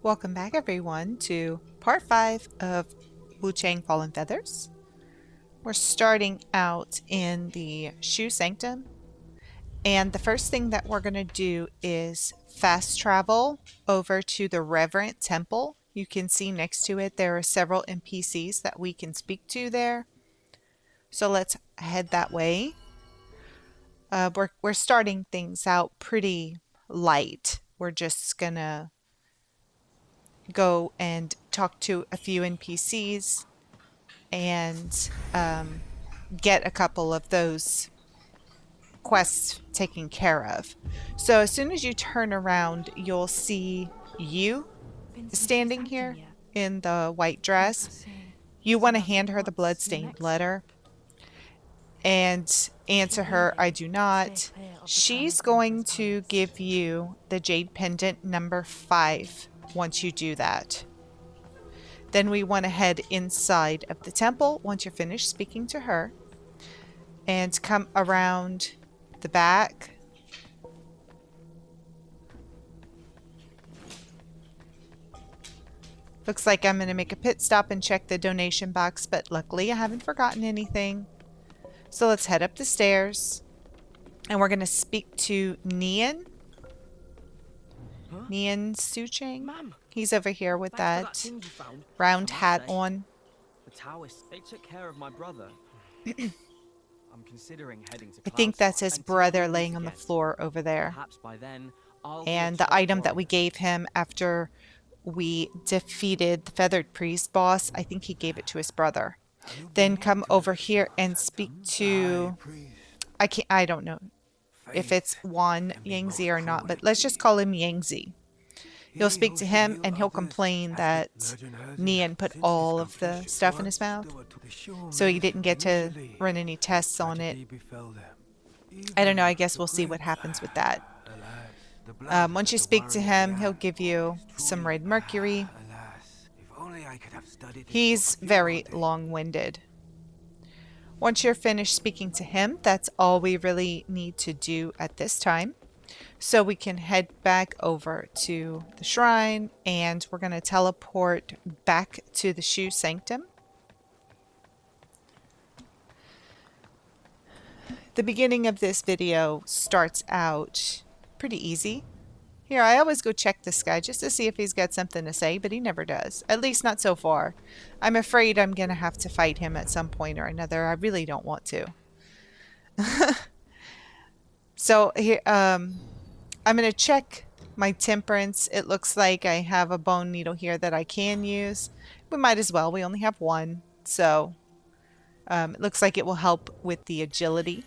Welcome back everyone to part 5 of Wuchang Fallen Feathers. We're starting out in the Sanctum, and the first thing that we're going to do is fast travel over to the Reverent temple. You can see next to it there are several NPCs that we can speak to there. So let's head that way. We're starting things out pretty light. We're just gonna go and talk to a few NPCs and get a couple of those quests taken care of. So as soon as you turn around, you'll see you standing here in the white dress. You want to hand her the bloodstained letter and answer her, "I do not." She's going to give you the Jade Pendant number 5 once you do that. Then we want to head inside of the temple once you're finished speaking to her and come around the back. Looks like I'm going to make a pit stop and check the donation box, but luckily I haven't forgotten anything. So let's head up the stairs and we're going to speak to Nian. Nian Suichang. He's over here with that round hat on. The Taoists, they took care of my brother. I'm considering heading to I think that's his brother laying on the floor over there. Perhaps by then, And the item that we gave him after we defeated the Feathered Priest boss, I think he gave it to his brother. Then come over here and speak to, I don't know if it's Xuanyangzi or not, but let's just call him Yangzi. You'll speak to him and he'll complain that Nian put all of the stuff in his mouth, so he didn't get to run any tests on it. I don't know, I guess we'll see what happens with that. Once you speak to him, he'll give you some red mercury. He's very long-winded. Once you're finished speaking to him, that's all we really need to do at this time. So we can head back over to the shrine and we're going to teleport back to the Sanctum. The beginning of this video starts out pretty easy. Here, I always go check this guy just to see if he's got something to say, but he never does. At least not so far. I'm afraid I'm going to have to fight him at some point or another. I really don't want to. So here, I'm going to check my temperance. It looks like I have a bone needle here that I can use. We might as well. We only have one. So it looks like it will help with the agility.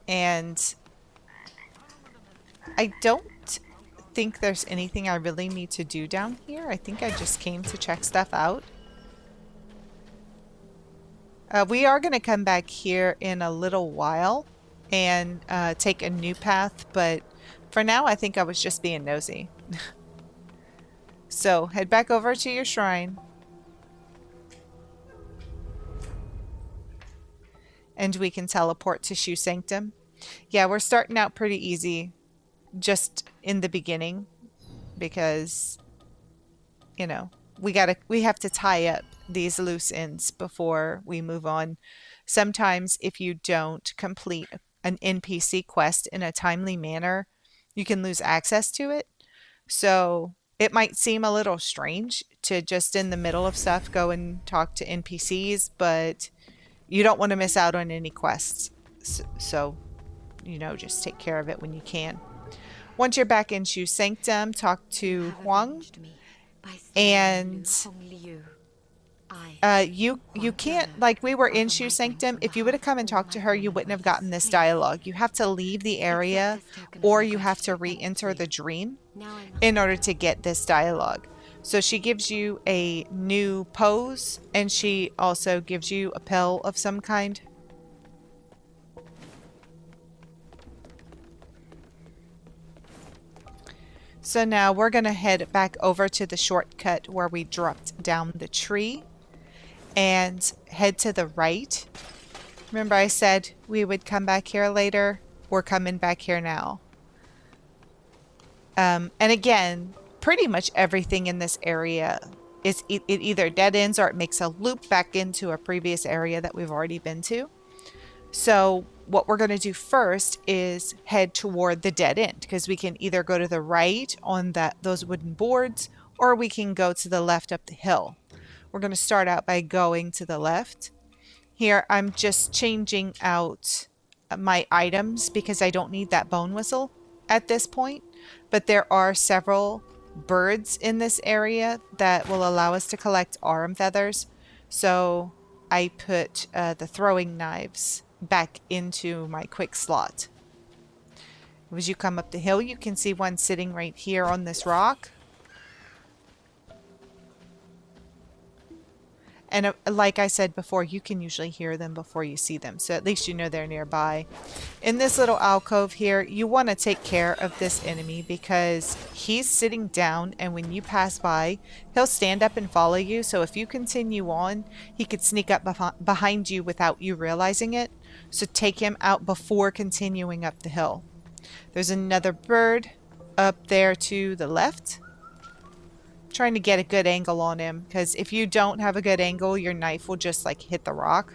And I don't think there's anything I really need to do down here. I think I just came to check stuff out. We are going to come back here in a little while and take a new path, but for now I think I was just being nosy. So head back over to your shrine. And we can teleport to Sanctum. Yeah, we're starting out pretty easy just in the beginning because, you know, we have to tie up these loose ends before we move on. Sometimes if you don't complete an NPC quest in a timely manner, you can lose access to it. So it might seem a little strange to just in the middle of stuff go and talk to NPCs, but you don't want to miss out on any quests. So, you know, just take care of it when you can. Once you're back in Sanctum, talk to Huang. And you can't, like we were in Sanctum, if you would have come and talked to her, you wouldn't have gotten this dialogue. You have to leave the area or you have to re-enter the dream in order to get this dialogue. So she gives you a new pose and she also gives you a pill of some kind. So now we're going to head back over to the shortcut where we dropped down the tree and head to the right. Remember I said we would come back here later? we're coming back here now. And again, pretty much everything in this area is it either dead ends or it makes a loop back into a previous area that we've already been to. So what we're going to do first is head toward the dead end, because we can either go to the right on those wooden boards, or we can go to the left up the hill. We're going to start out by going to the left. Here I'm just changing out my items because I don't need that bone whistle at this point, but there are several birds in this area that will allow us to collect arm feathers. So I put the throwing knives back into my quick slot. As you come up the hill, you can see one sitting right here on this rock. And like I said before, you can usually hear them before you see them, so at least you know they're nearby. In this little alcove here, you want to take care of this enemy because he's sitting down, and when you pass by, he'll stand up and follow you. So if you continue on, he could sneak up behind you without you realizing it. So take him out before continuing up the hill. There's another bird up there to the left. Trying to get a good angle on him, because if you don't have a good angle, your knife will just like hit the rock.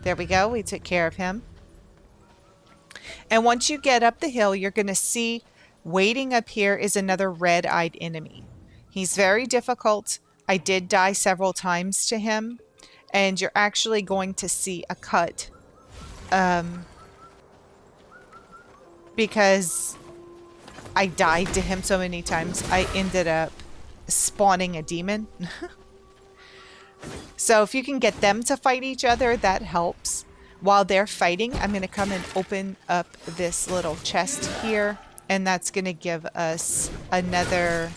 There we go, we took care of him. And once you get up the hill, you're going to see waiting up here is another red-eyed enemy. He's very difficult. I did die several times to him, and you're actually going to see a cut because I died to him so many times, I ended up spawning a demon. So if you can get them to fight each other, that helps. While they're fighting, I'm going to come and open up this little chest here, and that's going to give us another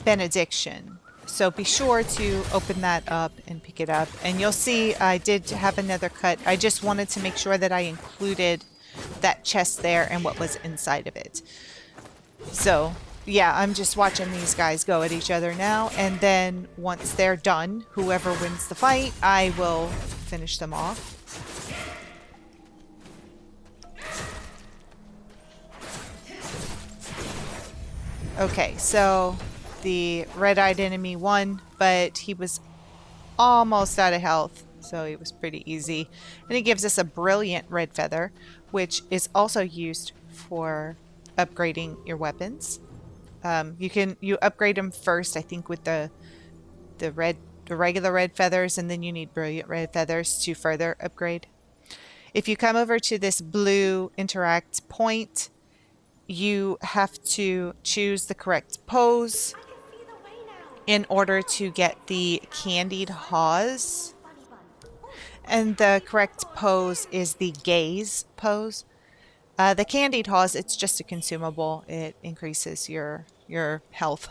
benediction. So be sure to open that up and pick it up. And you'll see I did have another cut. I just wanted to make sure that I included that chest there and what was inside of it. So, yeah, I'm just watching these guys go at each other now, and then once they're done, whoever wins the fight, I will finish them off. Okay, so the red-eyed enemy won, but he was almost out of health, so it was pretty easy. And he gives us a brilliant red feather, which is also used for upgrading your weapons. You upgrade them first, I think, with the regular red feathers, and then you need brilliant red feathers to further upgrade. If you come over to this blue interact point, you have to choose the correct pose in order to get the candied haws. And the correct pose is the gaze pose. The candied haws, it's just a consumable. It increases your health.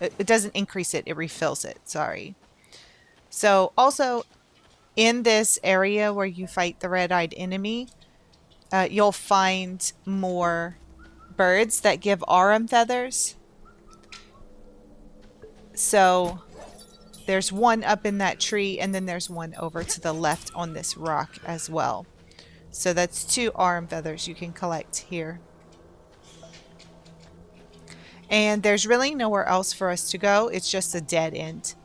It doesn't increase it, it refills it, sorry. So also in this area where you fight the red-eyed enemy, you'll find more birds that give arm feathers. So there's one up in that tree, and then there's one over to the left on this rock as well. So that's 2 arm feathers you can collect here. And there's really nowhere else for us to go. It's just a dead end.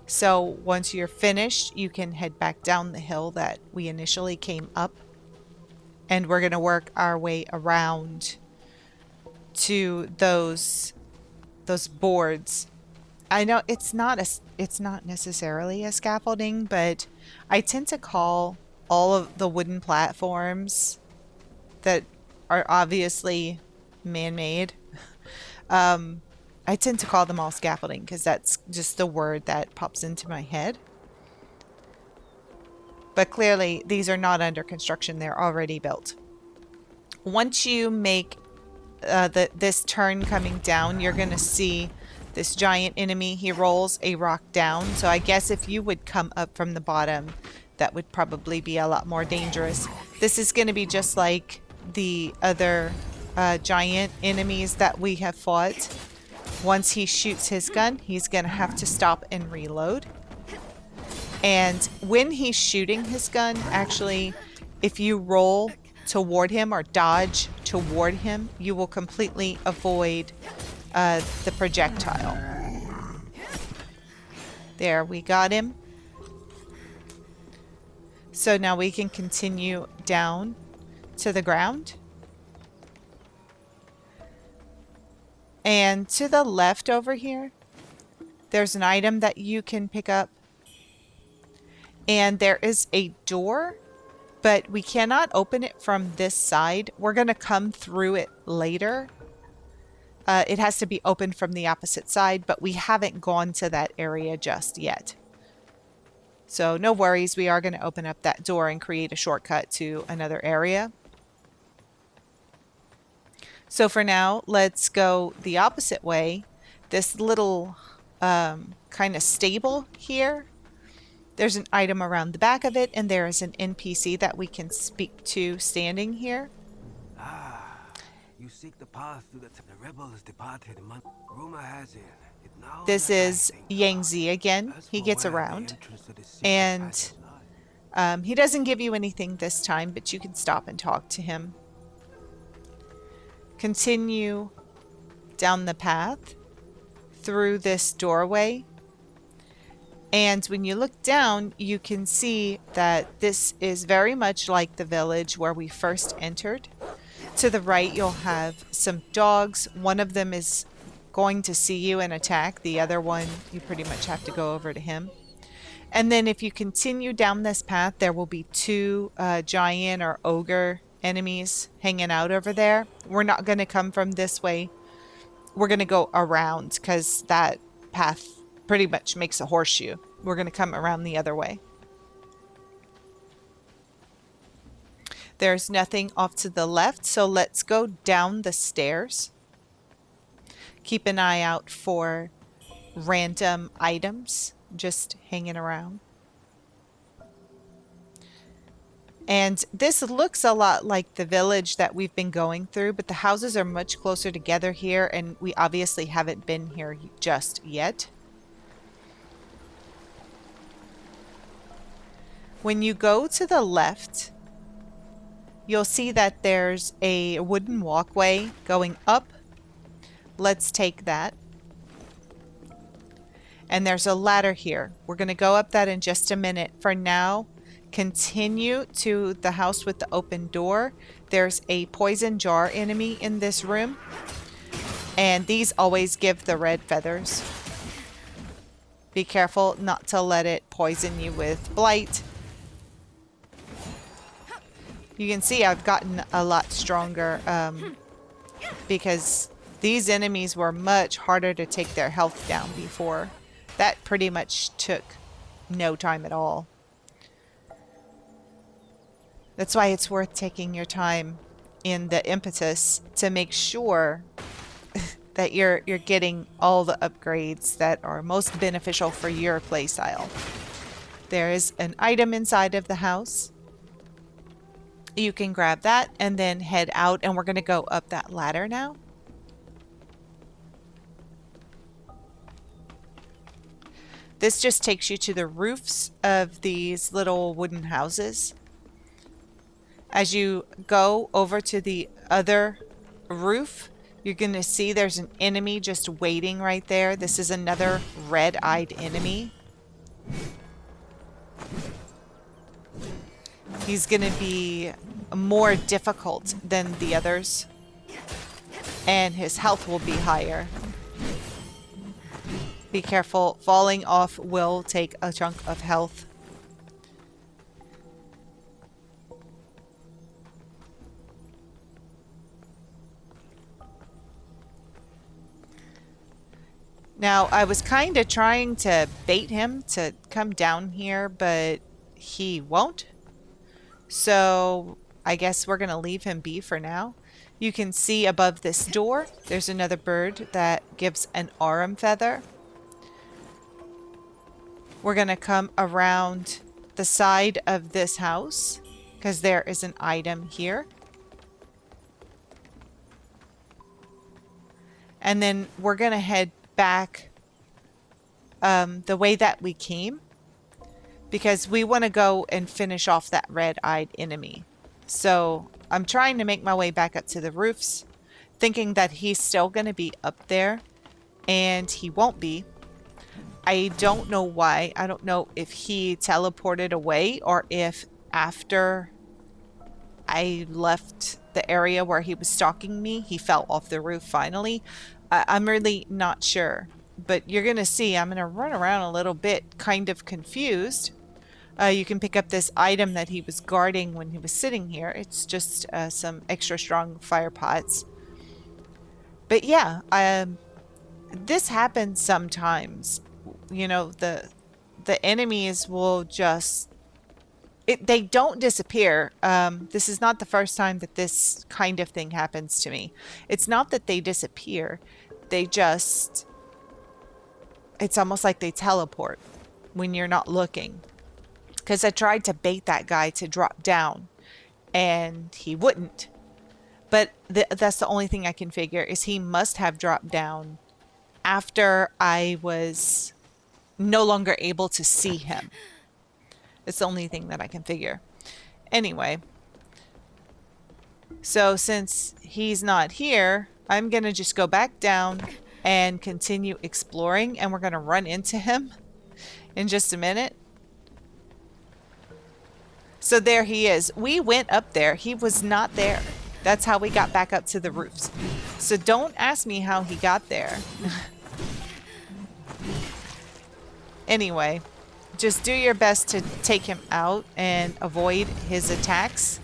So once you're finished, you can head back down the hill that we initially came up. And we're going to work our way around to those boards. I know it's not necessarily a scaffolding, but I tend to call all of the wooden platforms that are obviously man-made, I tend to call them all scaffolding because that's just the word that pops into my head. But clearly these are not under construction, they're already built. Once you make this turn coming down, you're going to see this giant enemy. He rolls a rock down, so I guess if you would come up from the bottom, that would probably be a lot more dangerous. This is going to be just like the other giant enemies that we have fought. Once he shoots his gun, he's going to have to stop and reload. And when he's shooting his gun, actually, if you roll toward him or dodge toward him, you will completely avoid the projectile. There, we got him. So now we can continue down to the ground. And to the left over here, there's an item that you can pick up. And there is a door, but we cannot open it from this side. We're going to come through it later. It has to be opened from the opposite side, but we haven't gone to that area just yet. So no worries, we are going to open up that door and create a shortcut to another area. So for now, let's go the opposite way. This little kind of stable here. There's an item around the back of it, and there is an NPC that we can speak to standing here. You seek the path to the rebels departed. Rumor has it. This is Xuanyangzi again. He gets around, and he doesn't give you anything this time, but you can stop and talk to him. Continue down the path through this doorway. And when you look down, you can see that this is very much like the village where we first entered. To the right, you'll have some dogs. One of them is going to see you and attack. The other one, you pretty much have to go over to him. And then if you continue down this path, there will be two giant or ogre enemies hanging out over there. We're not going to come from this way. We're going to go around because that path pretty much makes a horseshoe. We're going to come around the other way. There's nothing off to the left, so let's go down the stairs. Keep an eye out for random items just hanging around. And this looks a lot like the village that we've been going through, but the houses are much closer together here, and we obviously haven't been here just yet. When you go to the left, you'll see that there's a wooden walkway going up. Let's take that. And there's a ladder here. We're going to go up that in just a minute. For now, continue to the house with the open door. There's a poison jar enemy in this room. And these always give the red feathers. Be careful not to let it poison you with blight. You can see I've gotten a lot stronger because these enemies were much harder to take their health down before. That pretty much took no time at all. That's why it's worth taking your time in the impetus to make sure that you're getting all the upgrades that are most beneficial for your playstyle. There is an item inside of the house. You can grab that and then head out, and we're going to go up that ladder now. This just takes you to the roofs of these little wooden houses. As you go over to the other roof, you're going to see there's an enemy just waiting right there. This is another red-eyed enemy. He's going to be more difficult than the others, and his health will be higher. Be careful, falling off will take a chunk of health. Now, I was kind of trying to bait him to come down here, but he won't. So I guess we're going to leave him be for now. You can see above this door, there's another bird that gives an arum feather. We're going to come around the side of this house because there is an item here. And then we're going to head back the way that we came, because we want to go and finish off that red-eyed enemy. So I'm trying to make my way back up to the roofs, thinking that he's still going to be up there, and he won't be. I don't know why. I don't know if he teleported away or if after I left the area where he was stalking me, he fell off the roof finally. I'm really not sure. But you're going to see I'm going to run around a little bit kind of confused. You can pick up this item that he was guarding when he was sitting here. It's just some extra strong fire pots. But yeah, this happens sometimes. You know, the enemies will just... they don't disappear. This is not the first time that this kind of thing happens to me. It's not that they disappear. They just... It's almost like they teleport when you're not looking. Because I tried to bait that guy to drop down, and he wouldn't. But that's the only thing I can figure, is he must have dropped down after I was no longer able to see him. It's the only thing that I can figure. Anyway, so since he's not here, I'm going to just go back down and continue exploring, and we're going to run into him in just a minute. So there he is. We went up there. He was not there. That's how we got back up to the roofs. So don't ask me how he got there. Anyway, just do your best to take him out and avoid his attacks.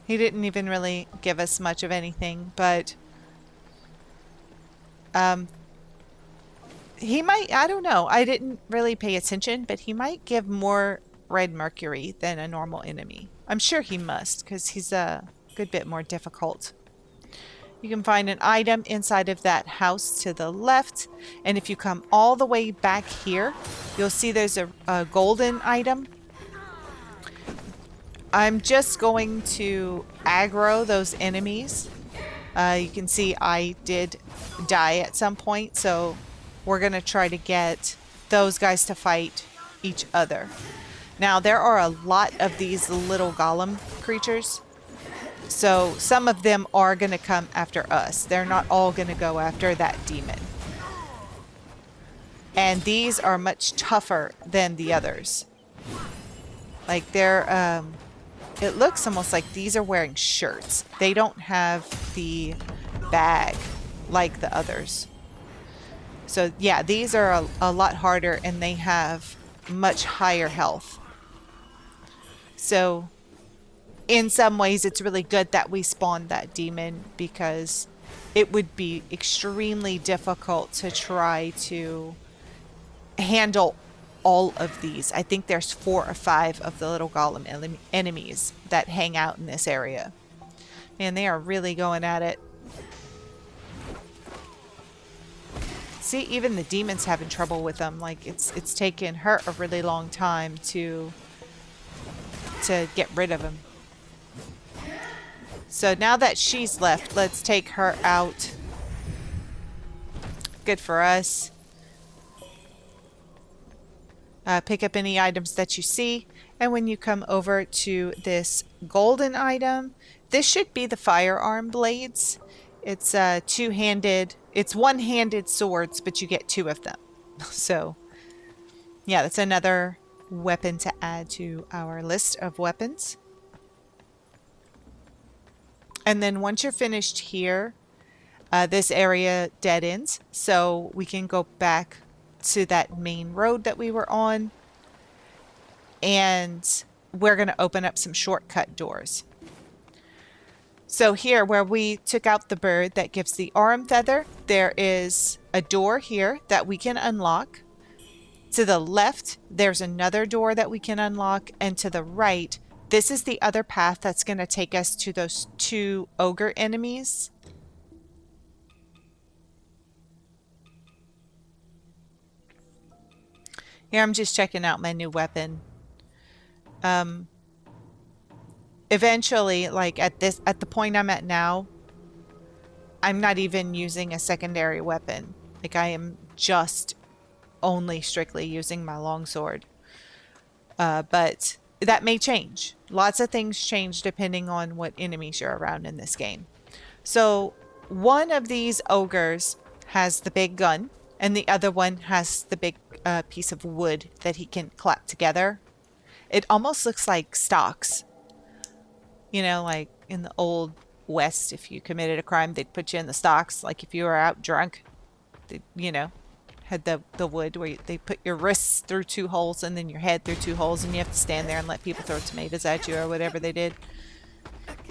He didn't even really give us much of anything, but he might, I don't know. I didn't really pay attention, but he might give more red mercury than a normal enemy. I'm sure he must, because he's a good bit more difficult. You can find an item inside of that house to the left, and if you come all the way back here, you'll see there's a golden item. I'm just going to aggro those enemies. You can see I did die at some point, so we're going to try to get those guys to fight each other. Now, there are a lot of these little golem creatures, so some of them are going to come after us. They're not all going to go after that demon. And these are much tougher than the others. Like, they're... it looks almost like these are wearing shirts. They don't have the bag like the others. So yeah, these are a lot harder, and they have much higher health. So in some ways it's really good that we spawned that demon, because it would be extremely difficult to try to handle all of these. I think there's 4 or 5 of the little golem enemies that hang out in this area. And they are really going at it. See, even the demon's having trouble with them. Like, it's taken her a really long time to get rid of him. So now that she's left, let's take her out. Good for us. Pick up any items that you see, and when you come over to this golden item, this should be the firearm blades. It's two-handed. It's one-handed swords, but you get 2 of them. So yeah, that's another weapon to add to our list of weapons. And then once you're finished here, this area dead ends, so we can go back to that main road that we were on, and we're going to open up some shortcut doors. So here, where we took out the bird that gives the arm feather, there is a door here that we can unlock. To the left, there's another door that we can unlock, and to the right, this is the other path that's going to take us to those 2 ogre enemies. Here, I'm just checking out my new weapon. Eventually, like at the point I'm at now, I'm not even using a secondary weapon. Like, I am just only strictly using my longsword. But that may change. Lots of things change depending on what enemies you're around in this game. So one of these ogres has the big gun, and the other one has the big piece of wood that he can clap together. It almost looks like stocks. You know, like in the old West, if you committed a crime, they'd put you in the stocks. Like if you were out drunk, they, you know, had the wood where they put your wrists through 2 holes and then your head through 2 holes, and you have to stand there and let people throw tomatoes at you or whatever they did.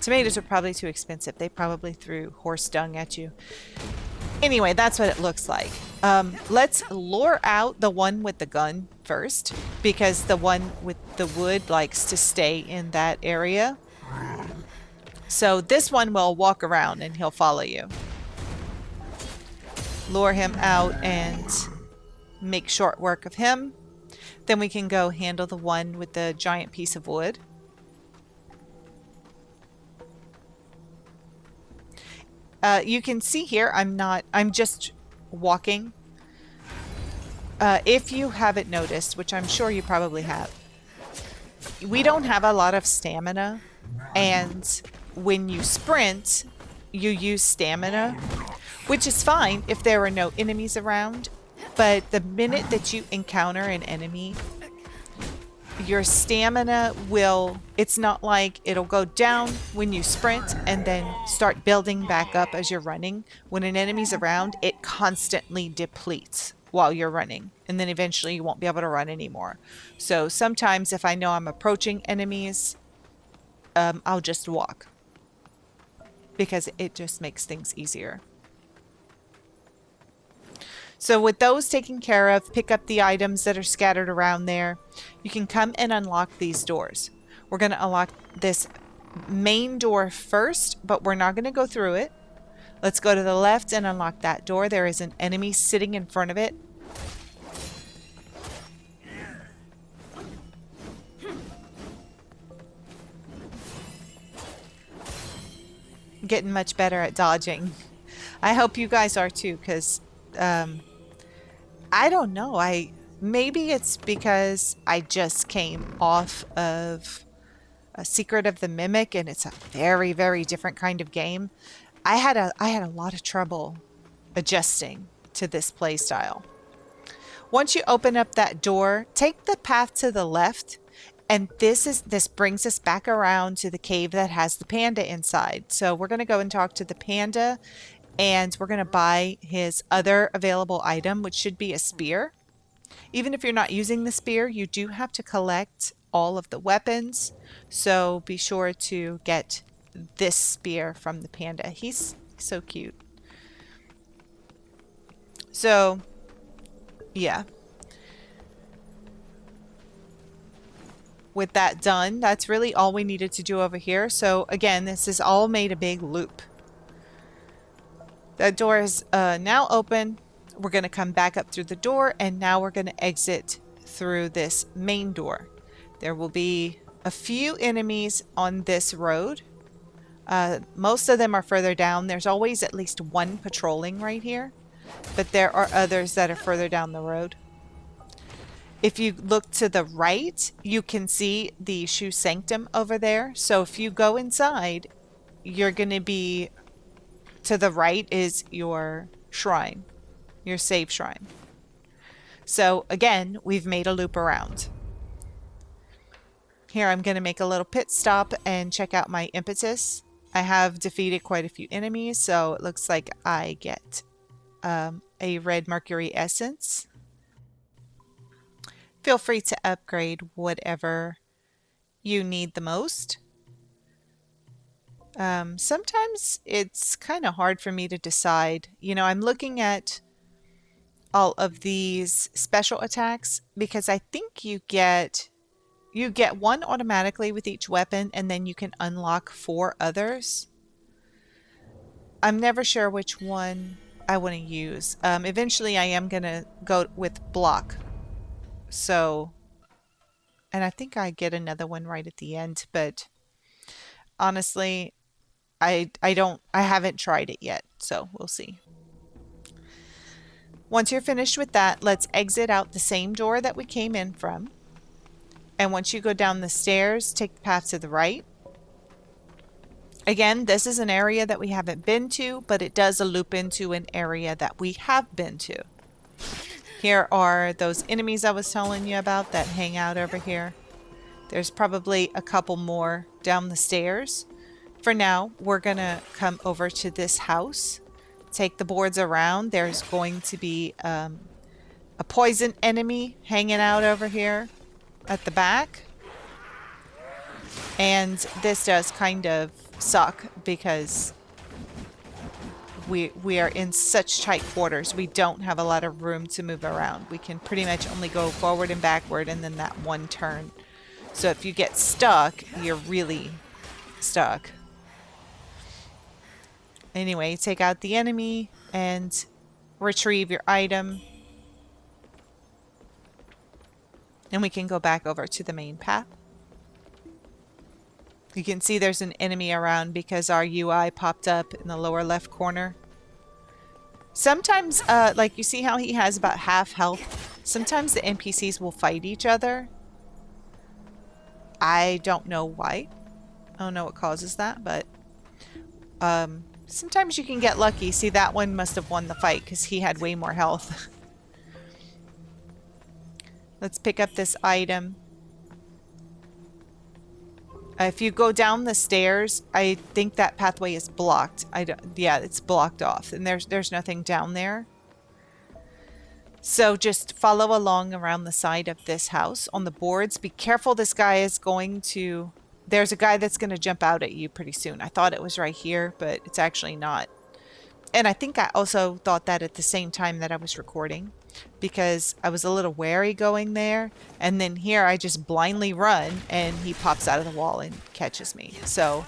Tomatoes are probably too expensive. They probably threw horse dung at you. Anyway, that's what it looks like. Let's lure out the one with the gun first, because the one with the wood likes to stay in that area. So this one will walk around and he'll follow you. Lure him out and make short work of him. Then we can go handle the one with the giant piece of wood. You can see here, I'm just walking. If you haven't noticed, which I'm sure you probably have, we don't have a lot of stamina, and when you sprint, you use stamina, which is fine if there are no enemies around, but the minute that you encounter an enemy, your stamina will, it's not like it'll go down when you sprint and then start building back up as you're running. When an enemy's around, it constantly depletes while you're running, and then eventually you won't be able to run anymore. So sometimes if I know I'm approaching enemies, I'll just walk, because it just makes things easier. So with those taken care of, pick up the items that are scattered around there. You can come and unlock these doors. We're going to unlock this main door first, but we're not going to go through it. Let's go to the left and unlock that door. There is an enemy sitting in front of it. Getting much better at dodging. I hope you guys are too, because I don't know. Maybe it's because I just came off of a Secret of the Mimic, and it's a very, very different kind of game. I had a lot of trouble adjusting to this play style. Once you open up that door, take the path to the left, and this brings us back around to the cave that has the panda inside. So we're going to go and talk to the panda, and we're going to buy his other available item, which should be a spear. Even if you're not using the spear, you do have to collect all of the weapons. So be sure to get this spear from the panda. He's so cute. So, yeah. With that done, that's really all we needed to do over here. So again, this is all made a big loop. That door is now open. We're going to come back up through the door, and now we're going to exit through this main door. There will be a few enemies on this road. Most of them are further down. There's always at least one patrolling right here, but there are others that are further down the road. If you look to the right, you can see the Sanctum over there. So if you go inside, you're going to be, to the right is your shrine, your save shrine. So again, we've made a loop around. Here I'm going to make a little pit stop and check out my impetus. I have defeated quite a few enemies, so it looks like I get a red mercury essence. Feel free to upgrade whatever you need the most. Sometimes it's kind of hard for me to decide. You know, I'm looking at all of these special attacks because I think you get one automatically with each weapon, and then you can unlock 4 others. I'm never sure which one I want to use. Eventually I am going to go with block. So, and I think I get another one right at the end, but honestly, I haven't tried it yet, so we'll see. Once you're finished with that, let's exit out the same door that we came in from. And once you go down the stairs, take the path to the right. Again, this is an area that we haven't been to, but it does loop into an area that we have been to. Here are those enemies I was telling you about that hang out over here. There's probably a couple more down the stairs. For now, we're going to come over to this house. Take the boards around. There's going to be a poison enemy hanging out over here at the back. And this does kind of suck because we are in such tight quarters. We don't have a lot of room to move around. We can pretty much only go forward and backward and then that one turn. So if you get stuck, you're really stuck. Anyway, take out the enemy and retrieve your item. And we can go back over to the main path. You can see there's an enemy around because our UI popped up in the lower left corner. Sometimes, like you see how he has about half health. Sometimes the NPCs will fight each other. I don't know why. I don't know what causes that, but sometimes you can get lucky. See, that one must have won the fight because he had way more health. Let's pick up this item. If you go down the stairs, I think that pathway is blocked. Yeah, it's blocked off, and there's nothing down there. So just follow along around the side of this house on the boards. Be careful, this guy is going to... There's a guy that's going to jump out at you pretty soon. I thought it was right here, but it's actually not. And I think I also thought that at the same time that I was recording, because I was a little wary going there. And then here I just blindly run and he pops out of the wall and catches me. So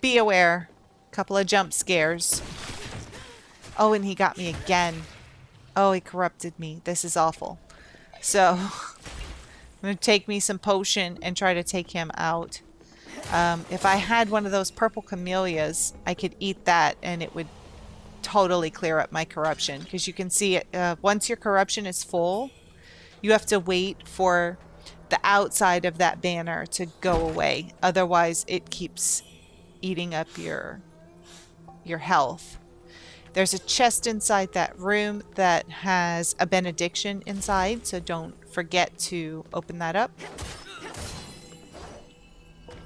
be aware. Couple of jump scares. Oh, and he got me again. Oh, he corrupted me. This is awful. So I'm going to take me some potion and try to take him out. If I had one of those purple camellias, I could eat that and it would totally clear up my corruption. Because you can see it, once your corruption is full, you have to wait for the outside of that banner to go away. Otherwise, it keeps eating up your health. There's a chest inside that room that has a benediction inside, so don't forget to open that up.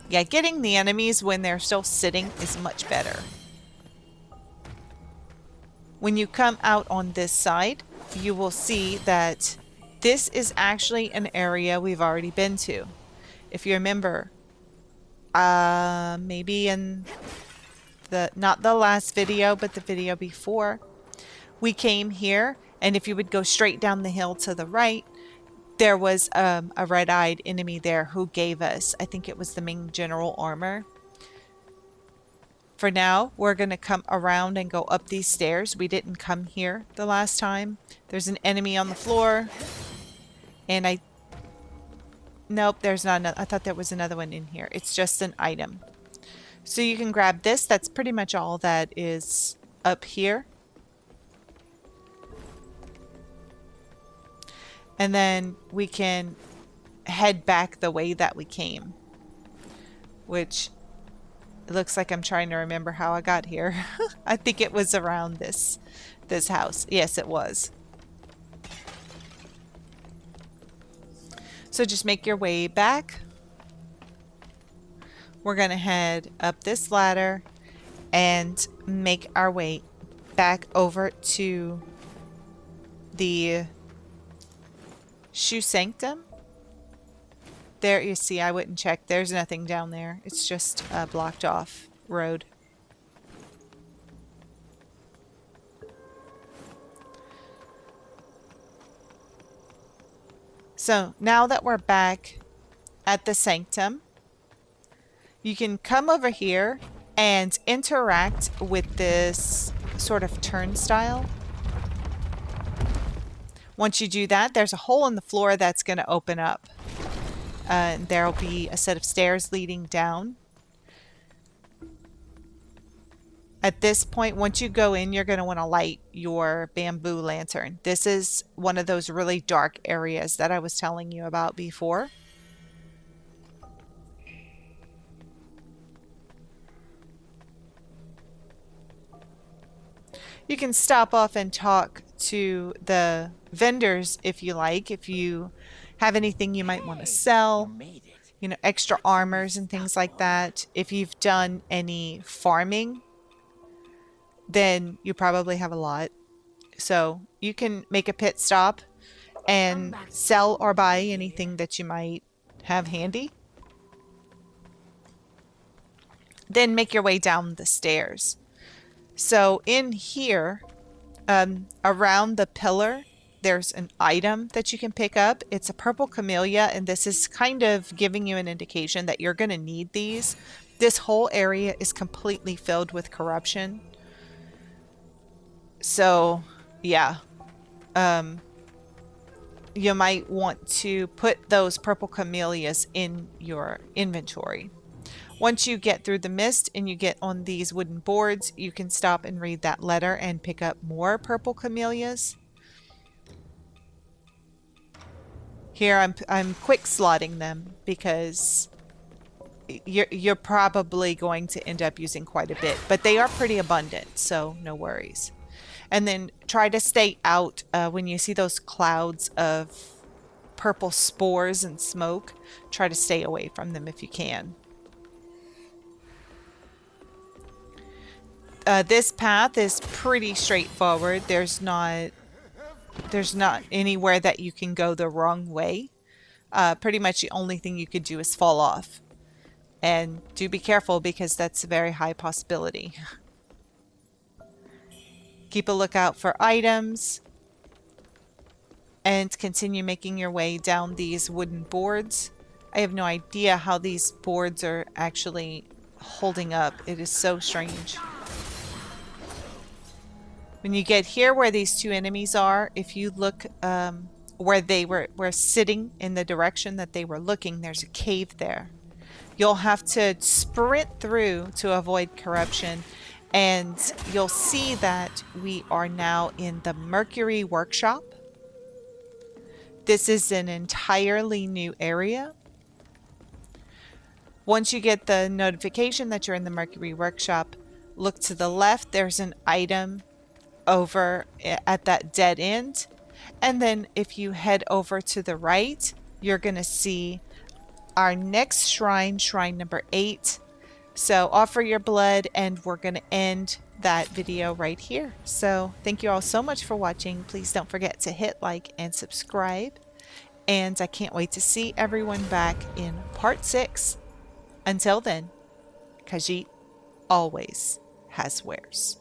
Yeah, getting the enemies when they're still sitting is much better. When you come out on this side, you will see that this is actually an area we've already been to. If you remember, maybe in not the last video, but the video before, we came here, and if you would go straight down the hill to the right, there was a red-eyed enemy there who gave us, I think it was the Ming General armor. For now, we're going to come around and go up these stairs. We didn't come here the last time. There's an enemy on the floor. And nope, there's not another. I thought there was another one in here. It's just an item. So you can grab this. That's pretty much all that is up here. And then we can head back the way that we came. Which... it looks like I'm trying to remember how I got here. I think it was around this house. Yes, it was. So just make your way back. We're going to head up this ladder and make our way back over to the Sanctum. There, you see, I wouldn't check. There's nothing down there. It's just a blocked off road. So now that we're back at the Sanctum, you can come over here and interact with this sort of turnstile. Once you do that, there's a hole in the floor that's going to open up. There'll be a set of stairs leading down. At this point, once you go in, you're going to want to light your bamboo lantern. This is one of those really dark areas that I was telling you about before. You can stop off and talk to the vendors if you like, if you have anything you might want to sell, you know, extra armors and things like that. If you've done any farming, then you probably have a lot. So you can make a pit stop and sell or buy anything that you might have handy. Then make your way down the stairs. So in here, around the pillar, there's an item that you can pick up. It's a purple camellia, and this is kind of giving you an indication that you're going to need these. This whole area is completely filled with corruption. So, yeah. You might want to put those purple camellias in your inventory. Once you get through the mist and you get on these wooden boards, you can stop and read that letter and pick up more purple camellias. Here I'm quick slotting them because you're probably going to end up using quite a bit, but they are pretty abundant, so no worries. And then try to stay out when you see those clouds of purple spores and smoke. Try to stay away from them if you can. This path is pretty straightforward. There's not anywhere that you can go the wrong way. Pretty much the only thing you could do is fall off. And do be careful because that's a very high possibility. Keep a lookout for items. And continue making your way down these wooden boards. I have no idea how these boards are actually holding up. It is so strange. When you get here where these two enemies are, if you look where they were sitting in the direction that they were looking, there's a cave there. You'll have to sprint through to avoid corruption, and you'll see that we are now in the Mercury Workshop. This is an entirely new area. Once you get the notification that you're in the Mercury Workshop, look to the left. There's an item over at that dead end, and then if you head over to the right, you're gonna see our next shrine, shrine number 8. So offer your blood, and we're gonna end that video right here. So thank you all so much for watching. Please don't forget to hit like and subscribe, and I can't wait to see everyone back in part 6. Until then, Khajiit always has wares.